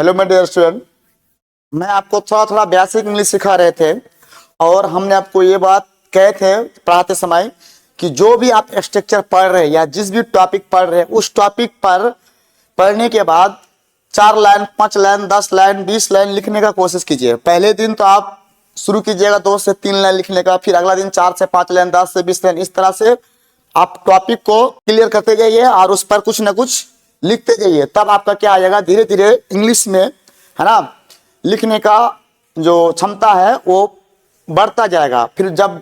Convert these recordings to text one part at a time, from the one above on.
Hello my dear student, मैं आपको थोड़ा थोड़ा बेसिक इंग्लिश सिखा रहे थे और हमने आपको ये बात कहे थे पढ़ाते समय कि जो भी आप स्ट्रक्चर पढ़ रहे हैं या जिस भी टॉपिक पढ़ रहे हैं उस टॉपिक पर पढ़ने के बाद 4 लाइन 5 लाइन 10 लाइन 20 लाइन लिखने का कोशिश कीजिए। पहले दिन तो आप शुरू कीजिएगा 2 से 3 लाइन लिखने का, फिर अगला दिन 4 से 5 लाइन 10 से 20 लाइन, इस तरह से आप टॉपिक को क्लियर करते जाइए और उस पर कुछ ना कुछ लिखते जाइए। तब आपका क्या आ जाएगा, धीरे धीरे इंग्लिश में, है ना, लिखने का जो क्षमता है वो बढ़ता जाएगा। फिर जब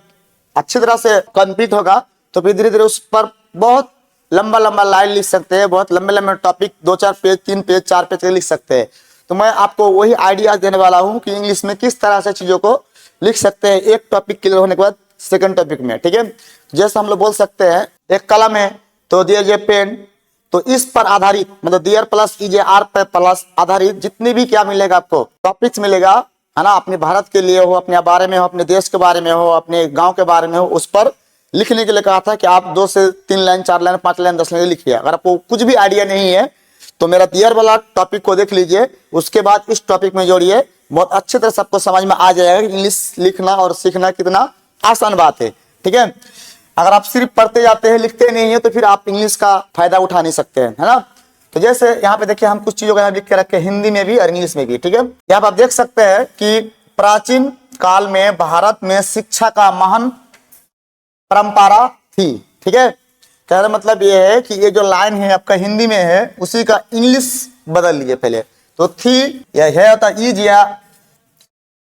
अच्छी तरह से कंप्लीट होगा तो फिर धीरे धीरे उस पर बहुत लंबा लंबा लाइन लिख सकते हैं, बहुत लंबे लंबे टॉपिक 2-4 पेज 3 पेज 4 पेज के लिख सकते हैं। तो मैं आपको वही आइडिया देने वाला हूं कि इंग्लिश में किस तरह से चीजों को लिख सकते हैं एक टॉपिक क्लियर होने के बाद सेकंड टॉपिक में। ठीक है, जैसे हम लोग बोल सकते हैं एक कलम है तो देयर ए पेन, तो इस पर आधारित मतलब देयर प्लस इजे आर पर प्लस आधारित जितनी भी क्या मिलेगा आपको टॉपिक्स मिलेगा, है ना, अपने भारत के लिए हो, अपने बारे में हो, अपने देश के बारे में हो, अपने गांव के बारे में हो, उस पर लिखने के लिए कहा था कि आप 2 से 3 लाइन 4 लाइन 5 लाइन 10 लाइन लिखिए। अगर आपको कुछ भी आइडिया नहीं है तो मेरा देयर वाला टॉपिक को देख लीजिए, उसके बाद इस टॉपिक में जोड़िए, बहुत अच्छी तरह से आपको समझ में आ जाएगा कि इंग्लिश लिखना और सीखना कितना आसान बात है। ठीक है, अगर आप सिर्फ पढ़ते जाते हैं लिखते नहीं है तो फिर आप इंग्लिश का फायदा उठा नहीं सकते हैं, है ना। तो जैसे यहाँ पे देखिए हम कुछ चीजों का लिख के रखे हिंदी में भी और इंग्लिश में भी। ठीक है, यहाँ पे आप देख सकते हैं कि प्राचीन काल में भारत में शिक्षा का महान परंपरा थी। ठीक है, कहने मतलब ये है कि ये जो लाइन है आपका हिंदी में है उसी का इंग्लिश बदल लीजिए। पहले तो थी या है होता इज या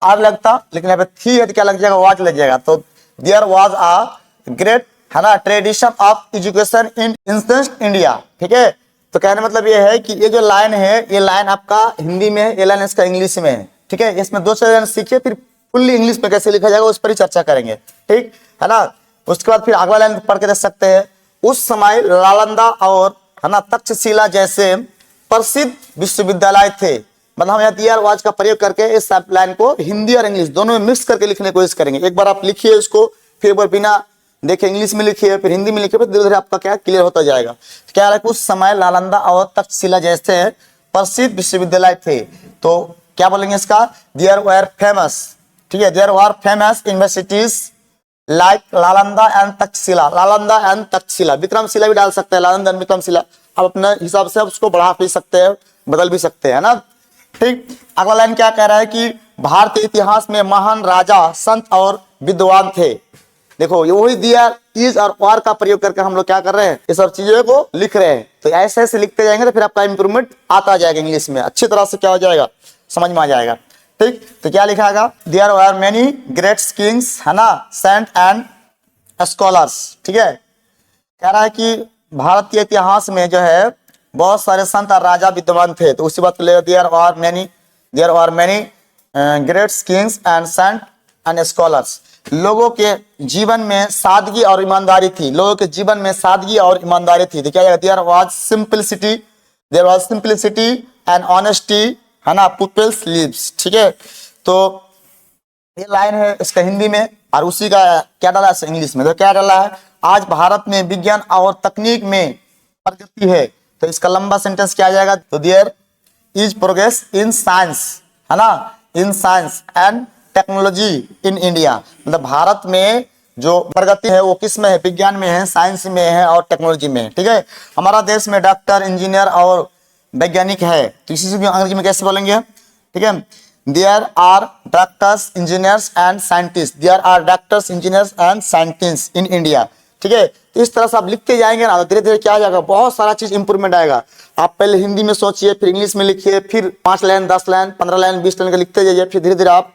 आर लगता, लेकिन यहाँ पे थी है तो क्या लग जाएगा, वाज लग जाएगा। तो देयर वाज आ ग्रेट, है ना, tradition of education in ancient India. ठीक है, तो कहने मतलब ये है कि ये जो लाइन है ये लाइन आपका हिंदी में है, ये लाइन इसका इंग्लिश में है। ठीक है, इसमें 2-4 लाइन सीखिए, फिर फुल्ली इंग्लिश में कैसे लिखा जाएगा उस पर ही चर्चा करेंगे। ठीक है ना, उसके बाद फिर अगला लाइन पढ़ के देख सकते हैं। उस समय नालंदा और, है ना, तक्षशिला जैसे प्रसिद्ध विश्वविद्यालय थे। मतलब हम यहाँ देयर वाज का प्रयोग करके इस लाइन को हिंदी और इंग्लिश दोनों में मिक्स करके लिखने की कोशिश करेंगे। एक बार आप लिखिए इसको, फिर एक बार बिना देखे इंग्लिश में लिखिए, फिर हिंदी में लिखिए, फिर धीरे धीरे आपका क्या क्लियर होता जाएगा। तो क्या है, उस समय नालंदा और तक्षशिला जैसे प्रसिद्ध विश्वविद्यालय थे। तो क्या बोलेंगे इसका, देयर वर फेमस। ठीक है, there were famous universities like Nalanda and Takshashila. Nalanda and Takshashila, Vikramshila भी डाल सकते हैं, नालंदा एंड विक्रमशिला, आप अपने हिसाब से उसको बढ़ा भी सकते हैं, बदल भी सकते हैं ना। ठीक, अगला लाइन क्या कह रहा है कि भारतीय इतिहास में महान राजा संत और विद्वान थे। देखो ये वही दिया इज और वार का प्रयोग करके हम लोग क्या कर रहे हैं, ये सब चीजों को लिख रहे हैं। तो ऐसे ऐसे लिखते जाएंगे तो फिर आपका इंप्रूवमेंट आता जाएगा, इंग्लिश में अच्छी तरह से क्या हो जाएगा, समझ में आ जाएगा। ठीक, तो क्या लिखा है, there were many great kings, है ना, सेंट एंड स्कॉलर्स। ठीक है, कह रहा है कि भारतीय इतिहास में जो है बहुत सारे संत और राजा विद्वान थे। तो उसी बात को ले, there were many great kings and saint and scholars. लोगों के जीवन में सादगी और ईमानदारी थी, लोगों के जीवन में सादगी और ईमानदारी थी। तो क्या, there was simplicity and honesty, है ना, पीपल्स लिव्स। ठीक है, तो ये लाइन है इसका हिंदी में और उसी का क्या डाला है इंग्लिश में। तो क्या डाला है, आज भारत में विज्ञान और तकनीक में प्रगति है। तो इसका लंबा सेंटेंस क्या आ जाएगा, तो there is progress in science, है ना, in science and technology in India. मतलब भारत में जो प्रगति है वो किस में है, विज्ञान में है, साइंस में है और टेक्नोलॉजी में है। ठीक है, हमारा देश में डॉक्टर इंजीनियर और वैज्ञानिक है। तो इसी से भी अंग्रेजी में कैसे बोलेंगे, ठीक है, there are doctors engineers and scientist, there are doctors engineers and scientist in India. ठीक है, तो इस तरह से आप लिखते जाएंगे ना, धीरे धीरे क्या आ जाएगा, बहुत सारा चीज इंप्रूवमेंट आएगा। आप पहले हिंदी में सोचिए, फिर इंग्लिश में लिखिए, फिर 5 लाइन 10 लाइन 15 लाइन 20 लाइन का लिखते जाइए, फिर धीरे धीरे आप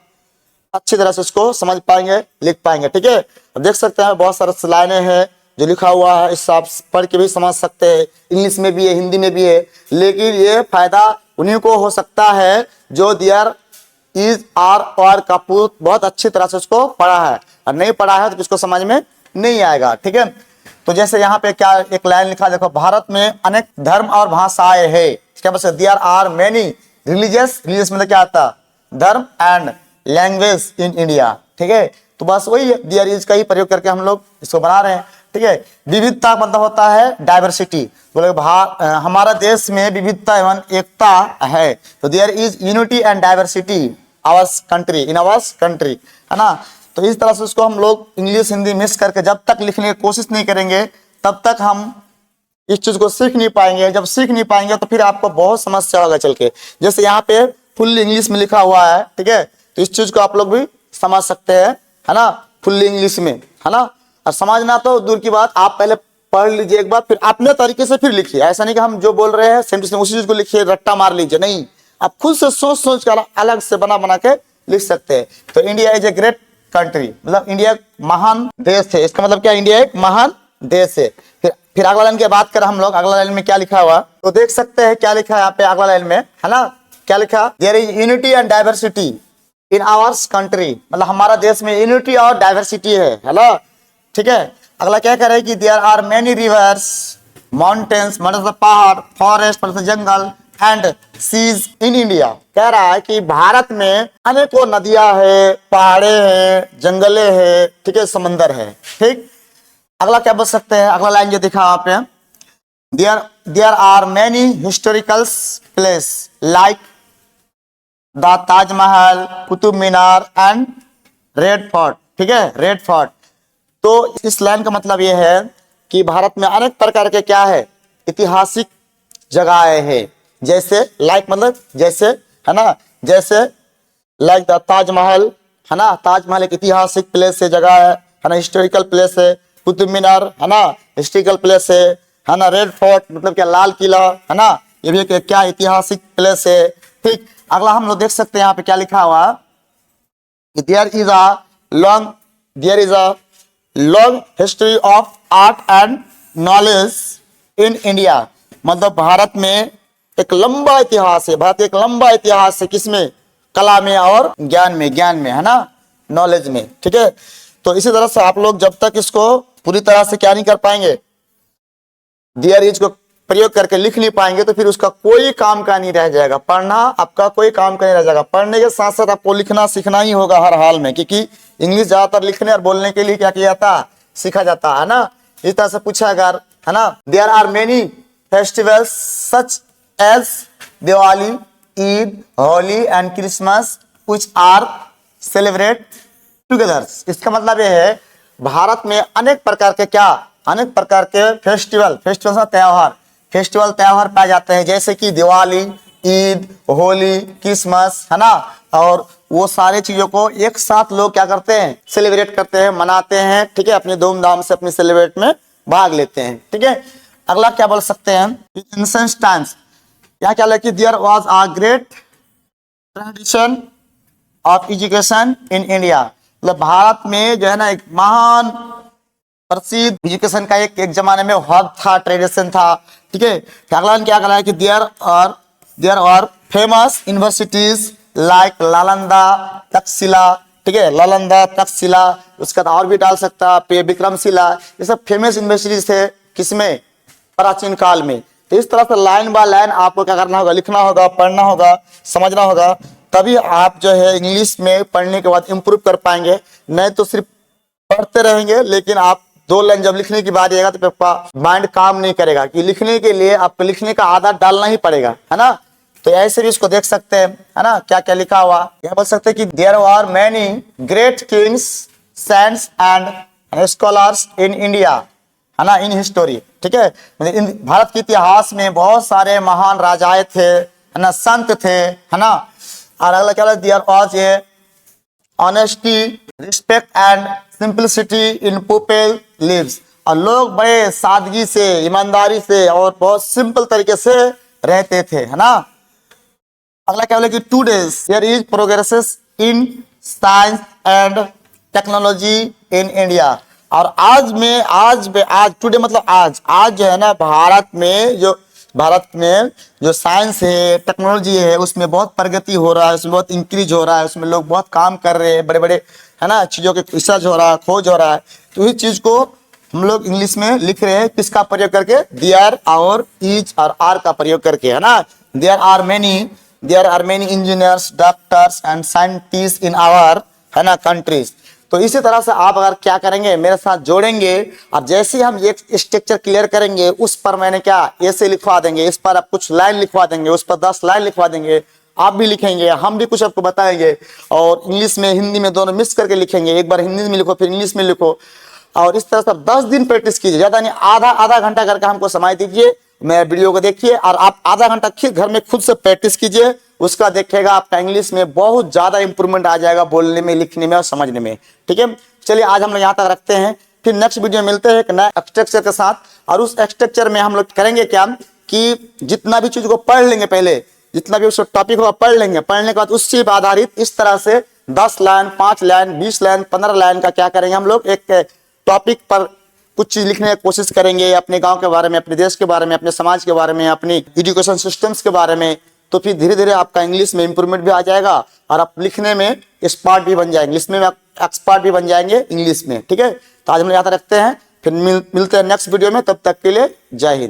अच्छी तरह से उसको समझ पाएंगे, लिख पाएंगे। ठीक है, अब देख सकते हैं बहुत सारे लाइनें हैं जो लिखा हुआ है, इस आप पढ़ के भी समझ सकते हैं, इंग्लिश में भी है हिंदी में भी है। लेकिन ये फायदा उन्हीं को हो सकता है जो देयर इज आर और का बहुत अच्छी तरह से उसको पढ़ा है, और नहीं पढ़ा है तो इसको समझ में नहीं आएगा। ठीक है, तो जैसे यहाँ पे क्या एक लाइन लिखा, देखो, भारत में अनेक धर्म और भाषाएं है। क्या बस देयर आर मेनी रिलीजियस मतलब क्या आता, धर्म एंड लैंग्वेज इन इंडिया। ठीक है, तो बस वही देयर इज का ही प्रयोग करके हम लोग इसको बना रहे हैं। ठीक है। विविधता मतलब होता है डाइवर्सिटी, बोले हमारा देश में विविधता एवं एकता है, तो there is unity and diversity our country, in our country, है ना। तो इस तरह से उसको हम लोग इंग्लिश हिंदी मिक्स करके जब तक लिखने की कोशिश नहीं करेंगे तब तक हम इस चीज को सीख नहीं पाएंगे। जब सीख नहीं पाएंगे तो फिर आपको बहुत समस्या होगा चल के। जैसे यहाँ पे फुल्ली इंग्लिश में लिखा हुआ है, ठीक है, तो इस चीज को आप लोग भी समझ सकते हैं, है ना, फुल्ली इंग्लिश में, है ना। और समझना तो दूर की बात, आप पहले पढ़ लीजिए एक बार, फिर अपने तरीके से फिर लिखिए। ऐसा नहीं कि हम जो बोल रहे हैं सेम टू सेम उसी चीज को लिखिए, रट्टा मार लीजिए, नहीं, आप खुद से सोच सोच कर अलग से बना बना के लिख सकते हैं। तो India is a great country, मतलब इंडिया एक महान देश है, इसका मतलब क्या, इंडिया एक महान देश है। फिर अगला लाइन की बात करें हम लोग, अगला लाइन में क्या लिखा हुआ तो देख सकते हैं, क्या लिखा है यहाँ पे अगला लाइन में, है ना, क्या लिखा, there is unity and diversity in ours country, मतलब हमारा देश में यूनिटी और डाइवर्सिटी है ना, ठीक है। अगला क्या कह रहे हैं कि there are many rivers, mountains मतलब पहाड़, फॉरेस्ट मतलब जंगल एंड सीज इन इंडिया। कह रहा है कि भारत में अनेकों नदियां है, पहाड़े हैं, जंगले हैं, ठीक है, समंदर है, ठीक। अगला क्या बोल सकते हैं, अगला लाइन जो दिखा आप पे, there are many historical place like the Taj Mahal, Qutub Minar and red fort, ठीक है, रेड फोर्ट। तो इस लाइन का मतलब यह है कि भारत में अनेक प्रकार के क्या है, ऐतिहासिक जगहें हैं, जैसे लाइक मतलब जैसे, है ना, जैसे लाइक द ताजमहल, है ना, ताजमहल एक ऐतिहासिक प्लेस है, जगह है ना, हिस्टोरिकल प्लेस है। कुतुब मीनार, है ना, हिस्टोरिकल प्लेस है ना। रेड फोर्ट मतलब क्या, लाल किला, है ना, ये भी एक क्या ऐतिहासिक प्लेस है, ठीक। अगला हम लोग देख सकते हैं यहाँ पे क्या लिखा हुआ, there is a long history of art and knowledge in India, मतलब भारत में एक लंबा इतिहास है, भारत एक लंबा इतिहास है, किसमें, कला में और ज्ञान में, है ना, नॉलेज में, ठीक है। तो इसी तरह से आप लोग जब तक इसको पूरी तरह से क्या नहीं कर पाएंगे, देयर इज को प्रयोग करके लिख नहीं पाएंगे तो फिर उसका कोई काम का नहीं रह जाएगा, पढ़ना आपका कोई काम का नहीं रह जाएगा। पढ़ने के साथ साथ आपको लिखना सीखना ही होगा हर हाल में, क्योंकि इंग्लिश ज्यादातर लिखने और बोलने के लिए क्या किया जाता, सीखा जाता है ना। इस तरह से पूछा अगर, है ना, there are many festivals such as Diwali, Eid, Holi and Christmas which are celebrate together. इसका मतलब यह है भारत में अनेक प्रकार के क्या, अनेक प्रकार के फेस्टिवल त्योहार पाए जाते हैं, जैसे कि दिवाली, ईद, होली, क्रिसमस, है ना, और वो सारे चीजों को एक साथ लोग क्या करते हैं, सेलिब्रेट करते हैं, मनाते हैं, ठीक है, अपने धूमधाम से अपने सेलिब्रेट में भाग लेते हैं, ठीक है। अगला क्या बोल सकते हैं, एंशिएंट टाइम्स, यहाँ क्या लिखा, there was a great tradition of education in India, मतलब भारत में जो है ना एक महान प्रसिद्ध एजुकेशन का एक जमाने में हक था, ट्रेडिशन था, ठीक है। अगला क्या कहा है कि there are famous universities like Nalanda, Takshashila, ठीक है, नालंदा, तक्षशिला, उसका और भी डाल सकता है विक्रमशिला, ये सब फेमस यूनिवर्सिटीज थे, किसमें, प्राचीन काल में। तो इस तरह से लाइन बाय लाइन आपको क्या करना होगा, लिखना होगा, पढ़ना होगा, समझना होगा, तभी आप जो है इंग्लिश में पढ़ने के बाद इंप्रूव कर पाएंगे। नहीं तो सिर्फ पढ़ते रहेंगे लेकिन आप 2 लाइन जब लिखने की बात आएगा तो आपका माइंड काम नहीं करेगा, कि लिखने के लिए आपको लिखने का आदत डालना ही पड़ेगा, है ना। तो ऐसे भी इसको देख सकते हैं, है ना, क्या क्या लिखा हुआ, क्या बोल सकते हैं कि there are many great kings, saints and scholars in India, है ना, इन हिस्टोरी, ठीक है, मतलब भारत के इतिहास में बहुत सारे महान राजाएं थे, है ना, संत थे, है ना। और अगला क्या, there was a honesty, respect and simplicity in people lives, और लोग बड़े सादगी से, ईमानदारी से और बहुत सिंपल तरीके से रहते थे, है ना। अगला क्या बोले कि today's there is progresses in science and technology in India, और आज टुडे मतलब आज जो है ना भारत में जो साइंस है, टेक्नोलॉजी है, उसमें बहुत प्रगति हो रहा है, उसमें बहुत इंक्रीज हो रहा है, उसमें लोग बहुत काम कर रहे हैं, बड़े बड़े, है ना, चीजों के रिसर्च हो रहा है, खोज हो रहा है। तो इस चीज को हम लोग इंग्लिश में लिख रहे हैं, किसका प्रयोग करके, देयर और इज और आर का प्रयोग करके, है ना। There are many engineers, doctors and scientist in our, है ना, कंट्रीज, तो इसी तरह से आप अगर क्या करेंगे, मेरे साथ जोड़ेंगे और जैसे ही हम एक स्ट्रक्चर क्लियर करेंगे उस पर मैंने क्या ऐसे लिखवा देंगे, इस पर आप कुछ लाइन लिखवा देंगे, उस पर 10 लाइन लिखवा देंगे, आप भी लिखेंगे, हम भी कुछ आपको बताएंगे और इंग्लिश में हिंदी में दोनों मिक्स करके लिखेंगे। एक बार हिंदी में लिखो फिर इंग्लिश में लिखो और इस तरह से 10 दिन प्रैक्टिस कीजिए, ज्यादा नहीं, आधा आधा घंटा करके हमको समय दीजिए, मैं वीडियो को देखिए और आप आधा घंटा घर में खुद से प्रैक्टिस कीजिए। उसका देखिएगा आपका इंग्लिश में बहुत ज्यादा इंप्रूवमेंट आ जाएगा, बोलने में, लिखने में और समझने में। ठीक है, चलिए आज हम लोग यहाँ तक रखते हैं, फिर नेक्स्ट वीडियो में मिलते हैं एक नए स्ट्रक्चर के साथ। और उस स्ट्रक्चर में हम लोग करेंगे क्या कि जितना भी चीज को पढ़ लेंगे, पहले जितना भी उसका टॉपिक होगा पढ़ लेंगे, पढ़ने के बाद उसी पर आधारित इस तरह से 10 लाइन, 5 लाइन, 20 लाइन, 15 लाइन का क्या करेंगे हम लोग, एक टॉपिक पर कुछ चीज लिखने की कोशिश करेंगे, अपने गांव के बारे में, अपने देश के बारे में, अपने समाज के बारे में, अपनी एजुकेशन सिस्टम्स के बारे में। तो फिर धीरे धीरे आपका इंग्लिश में इंप्रूवमेंट भी आ जाएगा और आप लिखने में एक्सपर्ट भी बन जाएंगे, इसमें एक्सपर्ट भी बन जाएंगे इंग्लिश में। ठीक है, तो आज हम यहाँ तक रखते हैं, फिर मिलते हैं नेक्स्ट वीडियो में, तब तक के लिए जय हिंद।